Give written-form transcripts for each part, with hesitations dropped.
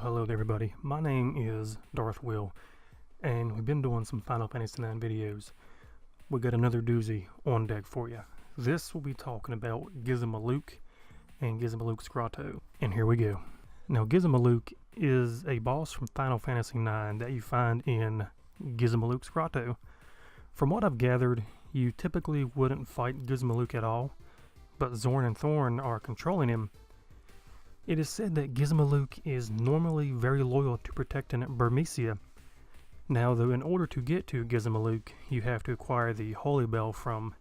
Hello there everybody, my name is Darth Will, and we've been doing some Final Fantasy IX videos. We got another doozy on deck for you. This will be talking about Gizamaluke and Gizamaluke's Grotto, and here we go. Now Gizamaluke is a boss from Final Fantasy IX that you find in Gizamaluke's Grotto. From what I've gathered, you typically wouldn't fight Gizamaluke at all, but Zorn and Thorn are controlling him. It is said that Gizamaluke is normally very loyal to protecting Burmecia. Now though, in order to get to Gizamaluke, you have to acquire the Holy Bell from,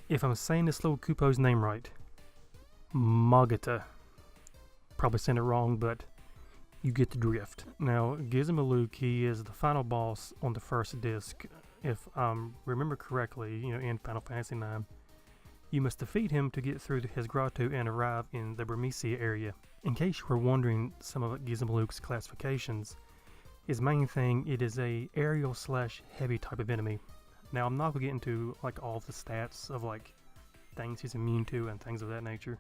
if I'm saying this little Kupo's name right, Magata. Probably saying it wrong, but you get the drift. Now Gizamaluke, he is the final boss on the first disc. If I remember correctly, in Final Fantasy IX. You must defeat him to get through his grotto and arrive in the Burmecia area. In case you were wondering some of Gizamaluke's classifications, his main thing, it is a aerial / heavy type of enemy. Now I'm not going to get into like all the stats of like things he's immune to and things of that nature.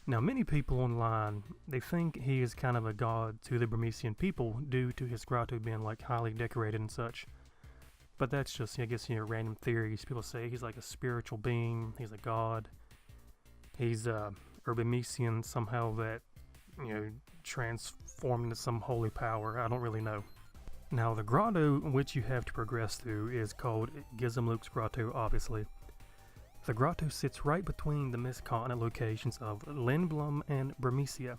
Now many people online, they think he is kind of a god to the Burmecian people due to his grotto being like highly decorated and such. But that's just, I guess, random theories. People say he's like a spiritual being, he's a god, he's a Burmecian somehow that, transformed into some holy power. I don't really know. Now the grotto which you have to progress through is called Gizamaluke's Grotto, obviously. The grotto sits right between the mist-continent locations of Lindblum and Burmecia.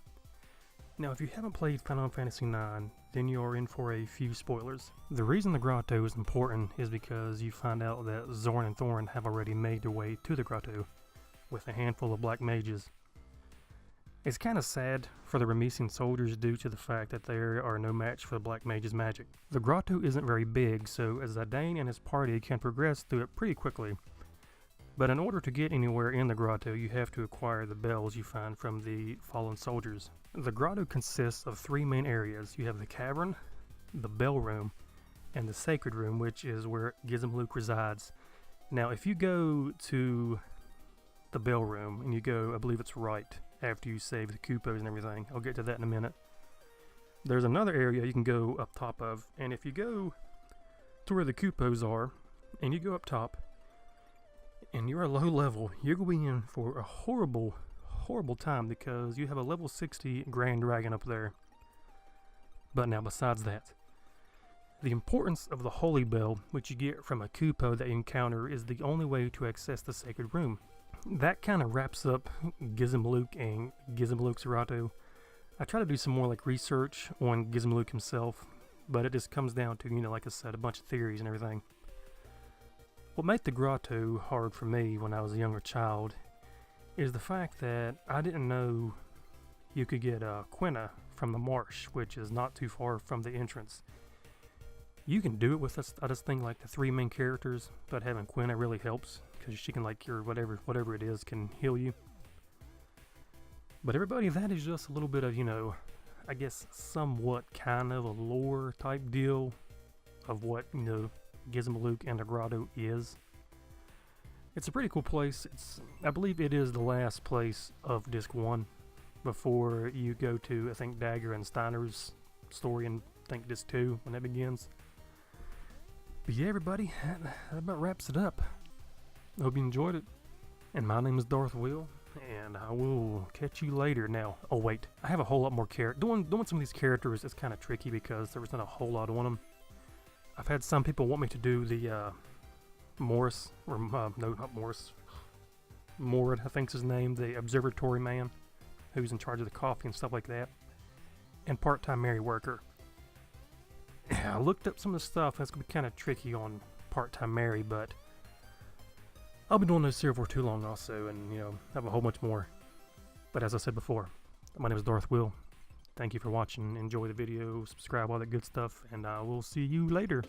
Now if you haven't played Final Fantasy IX, then you are in for a few spoilers. The reason the grotto is important is because you find out that Zorn and Thorn have already made their way to the grotto with a handful of black mages. It's kind of sad for the Burmecian soldiers due to the fact that they are no match for the black mages' magic. The grotto isn't very big, so Zidane and his party can progress through it pretty quickly. But in order to get anywhere in the grotto, you have to acquire the bells you find from the fallen soldiers. The grotto consists of three main areas. You have the cavern, the bell room, and the sacred room, which is where Gizamaluke resides. Now if you go to the bell room, and you go, I believe it's right after you save the Kupos and everything, I'll get to that in a minute. There's another area you can go up top of, and if you go to where the Kupos are, and you go up top, and you're a low level, you're going in for a horrible time because you have a level 60 Grand Dragon up there. But now besides that, the importance of the Holy Bell, which you get from a Kupo that you encounter, is the only way to access the sacred room. That kind of wraps up Gizamaluke and Gizamaluke's Grotto. I try to do some more like research on Gizamaluke himself, but it just comes down to, like I said, a bunch of theories and everything. What made the grotto hard for me when I was a younger child is the fact that I didn't know you could get Quina from the marsh, which is not too far from the entrance. You can do it with I just think like the three main characters, but having Quina really helps because she can like cure whatever it is can heal you. But everybody, that is just a little bit of, I guess somewhat kind of a lore type deal of what, Gizamaluke and the grotto is. It's a pretty cool place. I believe it is the last place of Disc 1 before you go to, I think, Dagger and Steiner's story in, I think, Disc 2 when that begins. But yeah, everybody, that about wraps it up. I hope you enjoyed it. And my name is Darth Will, and I will catch you later. Now, oh wait, I have a whole lot more characters. Doing some of these characters is kind of tricky because there was not a whole lot on them. I've had some people want me to do the Morris, or no, not Morris, Mord, I think's his name, the observatory man, who's in charge of the coffee and stuff like that, and part-time Mary worker. I looked up some of the stuff, and it's going to be kind of tricky on part-time Mary, but I'll be doing this here for too long also, and, have a whole bunch more. But as I said before, my name is Darth Will. Thank you for watching. Enjoy the video, subscribe, all that good stuff, and I will see you later.